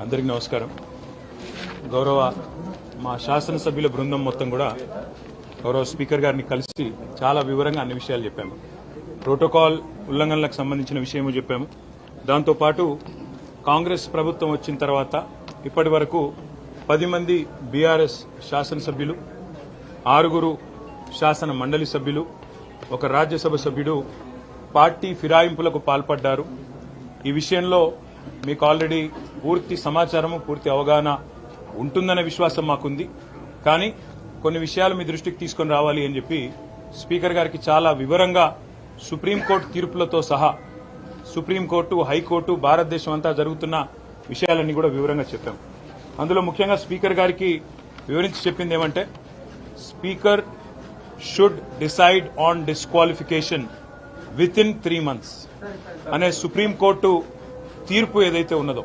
అందరికీ నమస్కారం. గౌరవ మా శాసనసభ్యుల బృందం మొత్తం కూడా గౌరవ స్పీకర్ గారిని కలిసి చాలా వివరంగా అన్ని విషయాలు చెప్పాము. ప్రోటోకాల్ ఉల్లంఘనలకు సంబంధించిన విషయము చెప్పాము. దాంతోపాటు కాంగ్రెస్ ప్రభుత్వం వచ్చిన తర్వాత ఇప్పటి వరకు 10 మంది బీఆర్ఎస్ శాసనసభ్యులు, 6 శాసన మండలి సభ్యులు, 1 రాజ్యసభ సభ్యుడు పార్టీ ఫిరాయింపులకు పాల్పడ్డారు. ఈ విషయంలో మీకు ఆల్రెడీ పూర్తి సమాచారము, పూర్తి అవగాహన ఉంటుందనే విశ్వాసం మాకుంది. కానీ కొన్ని విషయాలు మీ దృష్టికి తీసుకొని రావాలి అని చెప్పి స్పీకర్ గారికి చాలా వివరంగా సుప్రీంకోర్టు తీర్పులతో సహా సుప్రీంకోర్టు, హైకోర్టు, భారతదేశం అంతా జరుగుతున్న విషయాలన్నీ కూడా వివరంగా చెప్పాం. అందులో ముఖ్యంగా స్పీకర్ గారికి వివరించి చెప్పింది ఏమంటే, speaker should decide on disqualification with in 3 months అనే సుప్రీంకోర్టు తీర్పు ఏదైతే ఉన్నదో,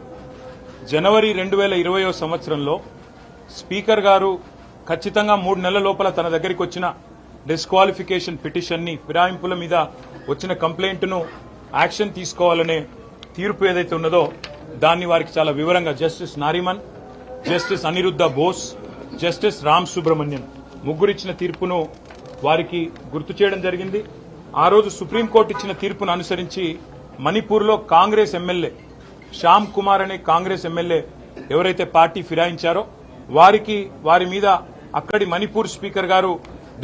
జనవరి 2020 సంవత్సరంలో స్పీకర్ గారు ఖచ్చితంగా 3 నెలల లోపల తన దగ్గరికి వచ్చిన డిస్క్వాలిఫికేషన్ పిటిషన్ ని, ఫిరాయింపుల మీద వచ్చిన కంప్లైంట్ ను యాక్షన్ తీసుకోవాలనే తీర్పు ఏదైతే ఉన్నదో దాన్ని వారికి చాలా వివరంగా justice Nariman, justice Aniruddha Bose, justice Ram Subramanian ముగ్గురిచ్చిన తీర్పును వారికి గుర్తు చేయడం జరిగింది. ఆ రోజు సుప్రీంకోర్టు ఇచ్చిన తీర్పును అనుసరించి మణిపూర్లో కాంగ్రెస్ ఎమ్మెల్యే శ్యామ్ కుమార్ అనే కాంగ్రెస్ ఎమ్మెల్యే ఎవరైతే పార్టీ ఫిరాయించారో వారి మీద అక్కడి మణిపూర్ స్పీకర్ గారు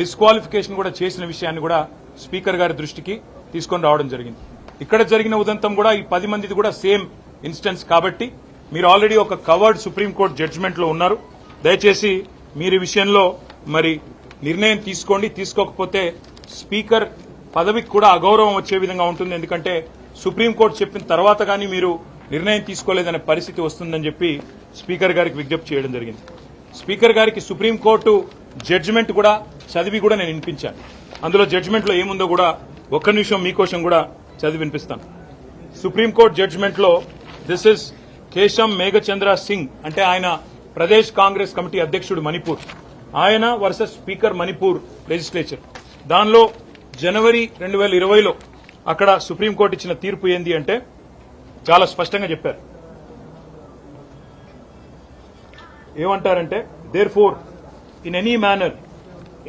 డిస్క్వాలిఫికేషన్ కూడా చేసిన విషయాన్ని కూడా స్పీకర్ గారి దృష్టికి తీసుకొని రావడం జరిగింది. ఇక్కడ జరిగిన ఉదంతం కూడా ఈ 10 మందిది కూడా సేమ్ ఇన్స్టెన్స్ కాబట్టి మీరు ఆల్రెడీ ఒక కవర్డ్ సుప్రీంకోర్టు జడ్జిమెంట్ లో ఉన్నారు. దయచేసి మీరు ఈ విషయంలో మరి నిర్ణయం తీసుకోండి. తీసుకోకపోతే స్పీకర్ పదవికి కూడా అగౌరవం వచ్చే విధంగా ఉంటుంది. ఎందుకంటే సుప్రీంకోర్టు చెప్పిన తర్వాత కానీ మీరు నిర్ణయం తీసుకోలేదనే పరిస్థితి వస్తుందని చెప్పి స్పీకర్ గారికి విజ్ఞప్తి చేయడం జరిగింది. స్పీకర్ గారికి సుప్రీంకోర్టు జడ్జిమెంట్ కూడా చదివి కూడా నేను వినిపించాను. అందులో జడ్జిమెంట్ లో ఏముందో కూడా ఒక్క నిమిషం మీకోసం కూడా చదివి వినిపిస్తాను. సుప్రీంకోర్టు జడ్జిమెంట్ లో దిస్ ఇస్ కేశం మేఘచంద్ర సింగ్, అంటే ఆయన ప్రదేశ్ కాంగ్రెస్ కమిటీ అధ్యక్షుడు మణిపూర్, ఆయన వర్సెస్ స్పీకర్ మణిపూర్ లెజిస్లేచర్. దానిలో జనవరి 2020లో అక్కడ సుప్రీంకోర్టు ఇచ్చిన తీర్పు ఏంది అంటే చాలా స్పష్టంగా చెప్పారు. ఏమంటారంటే, therefore in any manner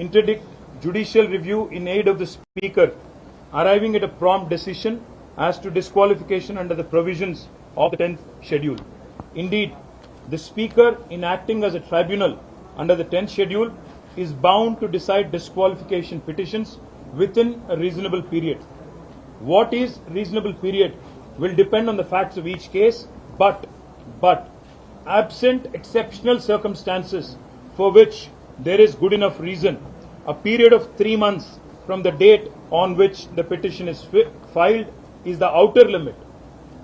interdict judicial review in aid of the speaker arriving at a prompt decision as to disqualification under the provisions of the 10th schedule. Indeed, the speaker in acting as a tribunal under the 10th schedule is bound to decide disqualification petitions within a reasonable period. What is reasonable period will depend on the facts of each case, but absent exceptional circumstances for which there is good enough reason, a period of 3 months from the date on which the petition is filed is the outer limit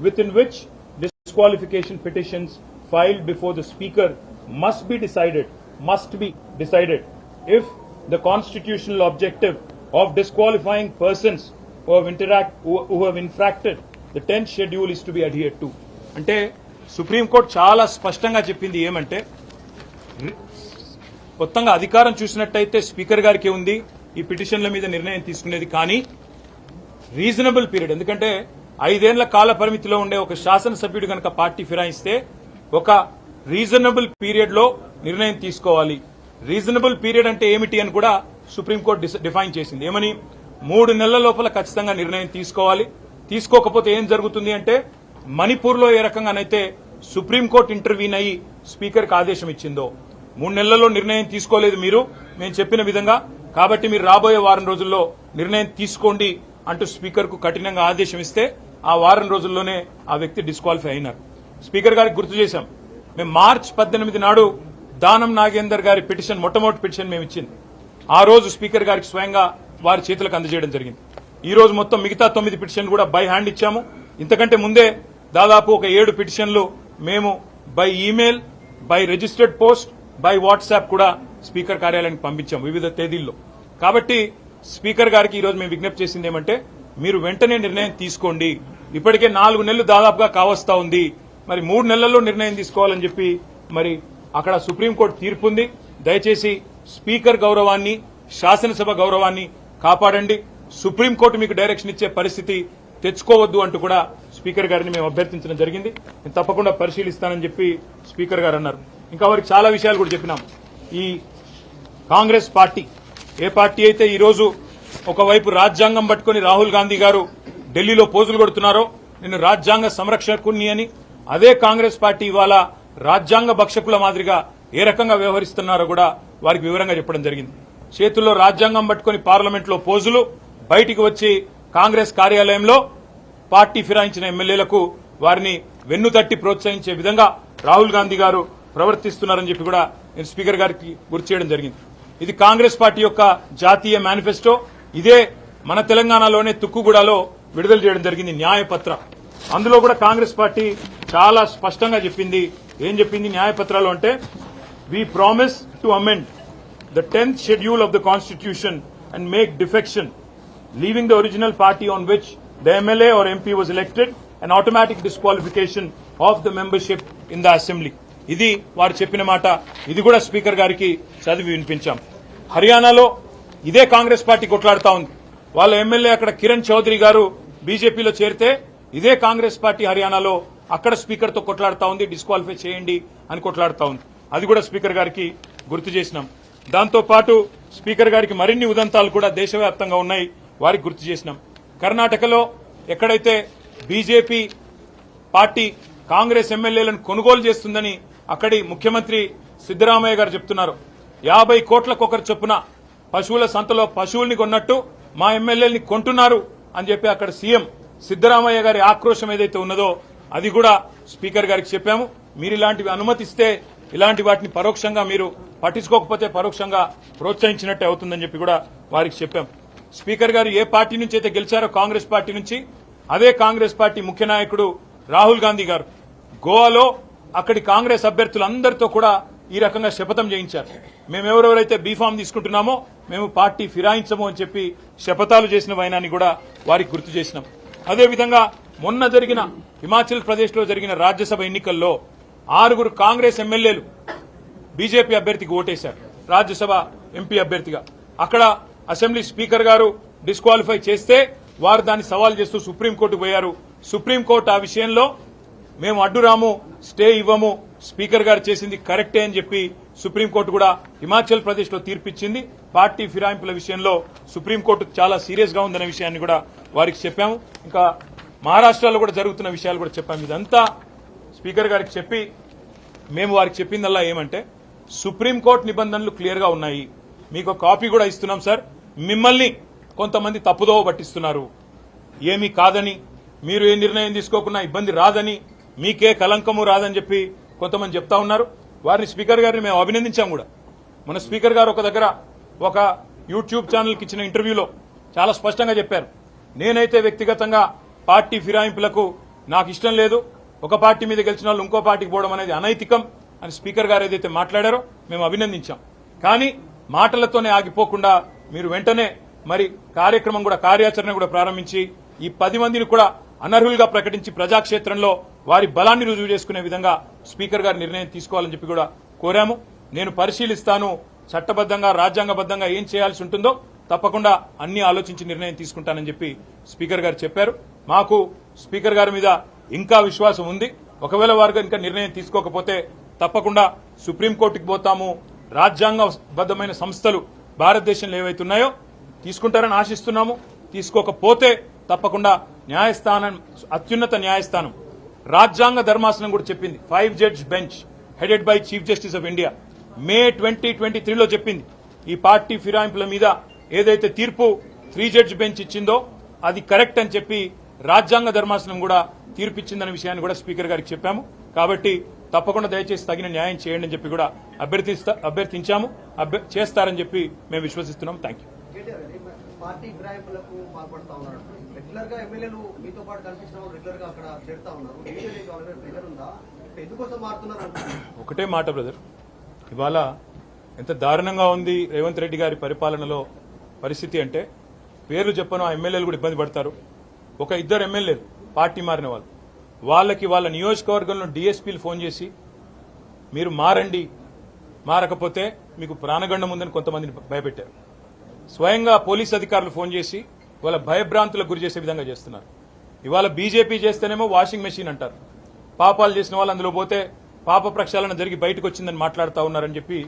within which disqualification petitions filed before the speaker must be decided if the constitutional objective of disqualifying persons who have infracted the 10th schedule is to be adhered to. అంటే supreme court చాలా స్పష్టంగా చెప్పింది ఏమంటే, మొత్తంగా అధికారం చూసినట్టయితే speaker గారికి ఉంది ఈ పిటిషన్ల మీద నిర్ణయం తీసుకునేది. కానీ రీజనబుల్ పీరియడ్, ఎందుకంటే 5 ఏళ్ల కాల పరిమితిలో ఉండే ఒక శాసనసభ్యుడు కనుక పార్టీ ఫిరాయిస్తే ఒక రీజనబుల్ పీరియడ్ లో నిర్ణయం తీసుకోవాలి. రీజనబుల్ పీరియడ్ అంటే ఏమిటి అని కూడా సుప్రీంకోర్టు డిఫైన్ చేసింది. ఏమని, 3 నెలల లోపల ఖచ్చితంగా నిర్ణయం తీసుకోవాలి. తీసుకోకపోతే ఏం జరుగుతుంది అంటే, మణిపూర్ లో ఏ రకంగానైతే సుప్రీంకోర్టు ఇంటర్వ్యూన్ అయ్యి స్పీకర్ కి ఆదేశం ఇచ్చిందో, 3 నెలల్లో నిర్ణయం తీసుకోలేదు మీరు మేము చెప్పిన విధంగా, కాబట్టి మీరు రాబోయే వారం రోజుల్లో నిర్ణయం తీసుకోండి అంటూ స్పీకర్ కు కఠినంగా ఆదేశం ఇస్తే ఆ వారం రోజుల్లోనే ఆ వ్యక్తి డిస్క్వాలిఫై అయినారు. స్పీకర్ గారికి గుర్తు చేశాం, మేము మార్చి 18 నాడు దానం నాగేందర్ గారి పిటిషన్, మొట్టమొదటి పిటిషన్ మేము ఇచ్చింది. ఆ రోజు స్పీకర్ గారికి స్వయంగా వారి చేతులకు అందజేయడం జరిగింది. ఈ రోజు మొత్తం మిగతా 9 పిటిషన్లు కూడా బై హ్యాండ్ ఇచ్చాము. ఇంతకంటే ముందే దాదాపు ఒక 7 పిటిషన్లు మేము by email, by registered post, by WhatsApp కూడా స్పీకర్ కార్యాలయానికి పంపించాం వివిధ తేదీల్లో. కాబట్టి స్పీకర్ గారికి ఈ రోజు మేము విజ్ఞప్తి చేసింది ఏమంటే, మీరు వెంటనే నిర్ణయం తీసుకోండి. ఇప్పటికే 4 నెలలు దాదాపుగా కావస్తా ఉంది, మరి 3 నెలల్లో నిర్ణయం తీసుకోవాలని చెప్పి మరి అక్కడ సుప్రీంకోర్టు తీర్పు ఉంది. దయచేసి స్పీకర్ గౌరవాన్ని, శాసనసభ గౌరవాన్ని కాపాడండి. సుప్రీంకోర్టు మీకు డైరెక్షన్ ఇచ్చే పరిస్థితి తెచ్చుకోవద్దు అంటూ కూడా స్పీకర్ గారిని మేము అభ్యర్థించడం జరిగింది. నేను తప్పకుండా పరిశీలిస్తానని చెప్పి స్పీకర్ గారు అన్నారు. ఇంకా వారికి చాలా విషయాలు కూడా చెప్పినాం. ఈ కాంగ్రెస్ పార్టీ ఏ పార్టీ అయితే ఈరోజు ఒకవైపు రాజ్యాంగం పట్టుకుని రాహుల్ గాంధీ గారు ఢిల్లీలో పోజులు కొడుతున్నారో నేను రాజ్యాంగ సంరక్షకుని అని, అదే కాంగ్రెస్ పార్టీ ఇవాళ రాజ్యాంగ భక్షకుల మాదిరిగా ఏ రకంగా వ్యవహరిస్తున్నారో కూడా వారికి వివరంగా చెప్పడం జరిగింది. చేతుల్లో రాజ్యాంగం పట్టుకుని పార్లమెంట్లో పోజులు, బయటికి వచ్చి కాంగ్రెస్ కార్యాలయంలో పార్టీ ఫిరాయించిన ఎమ్మెల్యేలకు వారిని వెన్నుతట్టి ప్రోత్సహించే విధంగా రాహుల్ గాంధీ గారు ప్రవర్తిస్తున్నారని చెప్పి కూడా నేను స్పీకర్ గారికి గుర్తు చేయడం జరిగింది. ఇది కాంగ్రెస్ పార్టీ యొక్క జాతీయ మేనిఫెస్టో. ఇదే మన తెలంగాణలోనే తుక్కుగూడలో విడుదల చేయడం జరిగింది న్యాయపత్ర. అందులో కూడా కాంగ్రెస్ పార్టీ చాలా స్పష్టంగా చెప్పింది. ఏం చెప్పింది న్యాయపత్రాలు అంటే, we promise to amend the 10th schedule of the constitution and make defection, leaving the original party on which the MLA or MP was elected, an automatic disqualification of the membership in the assembly. ఇది వారు చెప్పిన మాట. ఇది కూడా speaker గారికి చదివి వినిపించాం. హర్యానాలో ఇదే కాంగ్రెస్ పార్టీ కొట్లాడుతా ఉంది. వాళ్ళ ఎమ్మెల్యే అక్కడ కిరణ్ చౌదరి గారు బీజేపీలో చేరితే ఇదే కాంగ్రెస్ పార్టీ హర్యానాలో అక్కడ స్పీకర్ తో కొట్లాడుతా ఉంది, డిస్క్వాలిఫై చేయండి అని కొట్లాడుతా ఉంది. అది కూడా స్పీకర్ గారికి గుర్తు చేసినాం. దాంతో పాటు స్పీకర్ గారికి మరిన్ని ఉదంతాలు కూడా దేశవ్యాప్తంగా ఉన్నాయి, వారికి గుర్తు చేసినాం. కర్ణాటకలో ఎక్కడైతే బీజేపీ పార్టీ కాంగ్రెస్ ఎమ్మెల్యేలను కొనుగోలు చేస్తుందని అక్కడి ముఖ్యమంత్రి సిద్దరామయ్య గారు చెప్తున్నారు. 50 కోట్లకొకరు చొప్పున పశువుల సంతలో పశువుల్ని కొన్నట్టు మా ఎమ్మెల్యేలని కొంటున్నారు అని చెప్పి అక్కడ సీఎం సిద్దరామయ్య గారి ఆక్రోశం ఏదైతే ఉన్నదో అది కూడా స్పీకర్ గారికి చెప్పాము. మీరు ఇలాంటివి అనుమతిస్తే ఇలాంటి వాటిని పరోక్షంగా మీరు పట్టించుకోకపోతే పరోక్షంగా ప్రోత్సహించినట్టే అవుతుందని చెప్పి కూడా వారికి చెప్పాం. స్పీకర్ గారు ఏ పార్టీ నుంచి అయితే గెలిచారో కాంగ్రెస్ పార్టీ నుంచి, అదే కాంగ్రెస్ పార్టీ ముఖ్య నాయకుడు రాహుల్ గాంధీ గారు గోవాలో అక్కడి కాంగ్రెస్ అభ్యర్థులందరితో కూడా ఈ రకంగా శపథం చేయించారు. మేమెవరెవరైతే బీఫామ్ తీసుకుంటున్నామో మేము పార్టీ ఫిరాయించము అని చెప్పి శపథాలు చేసిన వైనాన్ని కూడా వారికి గుర్తు చేసినాం. అదేవిధంగా మొన్న జరిగిన హిమాచల్ ప్రదేశ్ లో జరిగిన రాజ్యసభ ఎన్నికల్లో 6 కాంగ్రెస్ ఎమ్మెల్యేలు బీజేపీ అభ్యర్థికి ఓటేశారు, రాజ్యసభ ఎంపీ అభ్యర్థిగా. అక్కడ అసెంబ్లీ స్పీకర్ గారు డిస్క్వాలిఫై చేస్తే వారు దాన్ని సవాల్ చేస్తూ సుప్రీంకోర్టుకు పోయారు. సుప్రీంకోర్టు ఆ విషయంలో మేము అడ్డురాము, స్టే ఇవ్వము, స్పీకర్ గారు చేసింది కరెక్టే అని చెప్పి సుప్రీంకోర్టు కూడా హిమాచల్ ప్రదేశ్ లో తీర్పిచ్చింది. పార్టీ ఫిరాయింపుల విషయంలో సుప్రీంకోర్టు చాలా సీరియస్ గా ఉందనే విషయాన్ని కూడా వారికి చెప్పాము. ఇంకా మహారాష్ట్రలో కూడా జరుగుతున్న విషయాలు కూడా చెప్పాము. ఇదంతా స్పీకర్ గారికి చెప్పి మేము వారికి చెప్పిందల్లా ఏమంటే, సుప్రీంకోర్టు నిబంధనలు క్లియర్ గా ఉన్నాయి, మీకు కాపీ కూడా ఇస్తున్నాం సార్, మిమ్మల్ని కొంతమంది తప్పుదోవ పట్టిస్తున్నారు, ఏమీ కాదని, మీరు ఏ నిర్ణయం తీసుకోకున్నా ఇబ్బంది రాదని, మీకే కలంకము రాదని చెప్పి కొంతమంది చెప్తా ఉన్నారు. వారిని స్పీకర్ గారిని మేము అభినందించాం కూడా. మన స్పీకర్ గారు ఒక దగ్గర ఒక యూట్యూబ్ ఛానల్కి ఇచ్చిన ఇంటర్వ్యూలో చాలా స్పష్టంగా చెప్పారు, నేనైతే వ్యక్తిగతంగా పార్టీ ఫిరాయింపులకు నాకు ఇష్టం లేదు, ఒక పార్టీ మీద గెలిచిన వాళ్ళు ఇంకో పార్టీకి పోవడం అనేది అనైతికం అని స్పీకర్ గారు ఏదైతే మాట్లాడారో మేము అభినందించాం. కానీ మాటలతోనే ఆగిపోకుండా మీరు వెంటనే మరి కార్యక్రమం కూడా కార్యాచరణ కూడా ప్రారంభించి ఈ 10 మందిని కూడా అనర్హులుగా ప్రకటించి ప్రజాక్షేత్రంలో వారి బలాన్ని రుజువు చేసుకునే విధంగా స్పీకర్ గారు నిర్ణయం తీసుకోవాలని చెప్పి కూడా కోరాము. నేను పరిశీలిస్తాను, చట్టబద్దంగా రాజ్యాంగబద్దంగా ఏం చేయాల్సి ఉంటుందో తప్పకుండా అన్ని ఆలోచించి నిర్ణయం తీసుకుంటానని చెప్పి స్పీకర్ గారు చెప్పారు. మాకు స్పీకర్ గారి మీద ఇంకా విశ్వాసం ఉంది. ఒకవేళ వారు ఇంకా నిర్ణయం తీసుకోకపోతే తప్పకుండా సుప్రీంకోర్టుకు పోతాము. రాజ్యాంగబద్దమైన సంస్థలు భారతదేశంలో ఏవైతున్నాయో తీసుకుంటారని ఆశిస్తున్నాము. తీసుకోకపోతే తప్పకుండా న్యాయస్థానం, అత్యున్నత న్యాయస్థానం రాజ్యాంగ ధర్మాసనం కూడా చెప్పింది, 5 judge bench headed by chief justice of India May 2023లో చెప్పింది, ఈ పార్టీ ఫిరాయింపుల మీద ఏదైతే తీర్పు 3 జడ్జ్ బెంచ్ ఇచ్చిందో అది కరెక్ట్ అని చెప్పి రాజ్యాంగ ధర్మాసనం కూడా తీర్పిచ్చిందనే విషయాన్ని కూడా స్పీకర్ గారికి చెప్పాము. కాబట్టి తప్పకుండా దయచేసి తగిన న్యాయం చేయండి అని చెప్పి కూడా అభ్యర్థించాము. చేస్తారని చెప్పి మేము విశ్వసిస్తున్నాం. Thank you. పార్టీ ఫిరాయింపులకు పాల్పడతా ఉన్నారు. రెగ్యులర్ గా ఎమ్మెల్యేలు మీతో పాటు కనిపించిన వాళ్ళు రెగ్యులర్ గా అక్కడ చేరుతా ఉన్నారు. ప్రెజర్ ఉందా? ఎందుకోసం మారుతున్నారు? ఒకటే మాట బ్రదర్, ఇవాళ ఎంత దారుణంగా ఉంది రేవంత్ రెడ్డి గారి పరిపాలనలో పరిస్థితి అంటే, పేర్లు చెప్పను ఆ ఎమ్మెల్యేలు కూడా ఇబ్బంది పడతారు. ఒక 2 ఎమ్మెల్యేలు పార్టీ మారిన వాళ్ళు, వాళ్ళకి వాళ్ళ నియోజకవర్గంలో డీఎస్పీలు ఫోన్ చేసి మీరు మారండి, మారకపోతే మీకు ప్రాణగండం ఉందని కొంతమందిని భయపెట్టారు. స్వయంగా పోలీస్ అధికారులు ఫోన్ చేసి వాళ్ళ భయభ్రాంతులకు గురి చేసే విధంగా చేస్తున్నారు. ఇవాళ బీజేపీ చేస్తేనేమో వాషింగ్ మెషిన్ అంటారు, పాపాలు చేసిన వాళ్ళు అందులో పోతే పాప ప్రక్షాళన జరిగి బయటకు వచ్చిందని మాట్లాడుతూ ఉన్నారని చెప్పి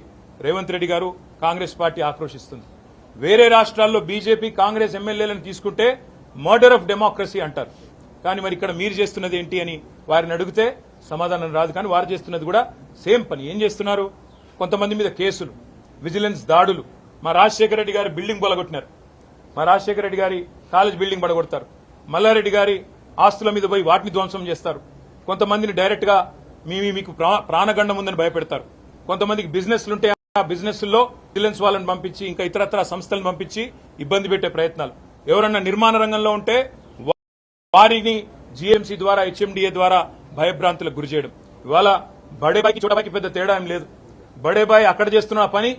రేవంత్ రెడ్డి గారు కాంగ్రెస్ పార్టీ ఆక్రోశిస్తుంది. వేరే రాష్ట్రాల్లో బీజేపీ కాంగ్రెస్ ఎమ్మెల్యేలను తీసుకుంటే మర్డర్ ఆఫ్ డెమోక్రసీ అంటారు. కానీ మరి ఇక్కడ మీరు చేస్తున్నది ఏంటి అని వారిని అడిగితే సమాధానం రాదు. కానీ వారు చేస్తున్నది కూడా సేమ్ పని. ఏం చేస్తున్నారు? కొంతమంది మీద కేసులు, విజిలెన్స్ దాడులు. మా రాజశేఖర రెడ్డి గారి బిల్డింగ్ బొలగొట్టినారు, మా రాజశేఖర రెడ్డి గారి కాలేజ్ బిల్డింగ్ పడగొడతారు, మల్లారెడ్డి గారి ఆస్తుల మీద పోయి వాటిని ధ్వంసం చేస్తారు. కొంతమందిని డైరెక్ట్ గా మీకు ప్రాణగండం ఉందని భయపెడతారు. కొంతమందికి బిజినెస్లుంటే ఆ బిజినెస్ల్లో విజిలెన్స్ వాళ్ళని పంపించి ఇంకా ఇతరత్ర సంస్థలను పంపించి ఇబ్బంది పెట్టే ప్రయత్నాలు. ఎవరన్నా నిర్మాణ రంగంలో ఉంటే వారిని జీఎంసీ ద్వారా హెచ్ఎండిఏ ద్వారా భయభ్రాంతులకు గురి చేయడం. ఇవాళ బడేబాయికి చోటాబాయికి పెద్ద తేడా ఏం లేదు. బడేబాయి అక్కడ చేస్తున్న పని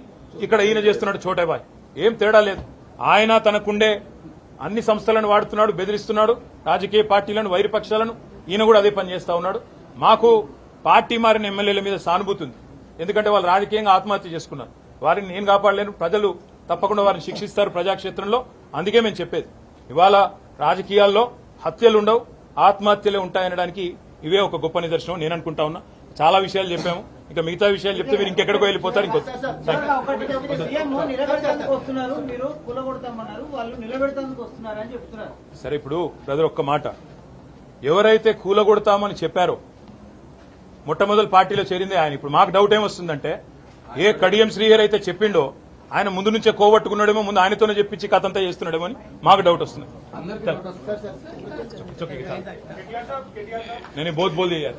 ఇక్కడ ఈయన చేస్తున్నాడు చోటాబాయి, ఏం తేడా లేదు. ఆయన తనకుండే అన్ని సంస్థలను వాడుతున్నాడు, బెదిరిస్తున్నాడు రాజకీయ పార్టీలను, వైరపక్షాలను. ఈయన కూడా అదే పని చేస్తా ఉన్నాడు. మాకు పార్టీ మారిన ఎమ్మెల్యేల మీద సానుభూతి ఉంది, ఎందుకంటే వాళ్ళు రాజకీయంగా ఆత్మహత్య చేసుకున్నారు. వారిని నేను కాపాడలేను, ప్రజలు తప్పకుండా వారిని శిక్షిస్తారు ప్రజాక్షేత్రంలో. అందుకే మేము చెప్పేది ఇవాళ రాజకీయాల్లో హత్యలుండవు, ఆత్మహత్యలే ఉంటాయనడానికి ఇవే ఒక గొప్ప నిదర్శనం నేను అనుకుంటా ఉన్నా. చాలా విషయాలు చెప్పాము, ఇంకా మిగతా విషయాలు చెప్తే మీరు ఇంకెక్కడికో వెళ్ళిపోతారు. సరే, ఇప్పుడు బ్రదర్ ఒక్క మాట, ఎవరైతే కూలగొడతామని చెప్పారో మొట్టమొదటి పార్టీలో చేరిందే ఆయన. ఇప్పుడు మాకు డౌట్ ఏమొస్తుందంటే, ఏ కడియం శ్రీహరి అయితే చెప్పిండో ఆయన ముందు నుంచే కోవట్టుకున్నాడేమో, ముందు ఆయనతోనే చెప్పించి కథంతా చేస్తున్నాడేమో అని మాకు డౌట్ వస్తుంది. నేను బోత్ బోల్ దియా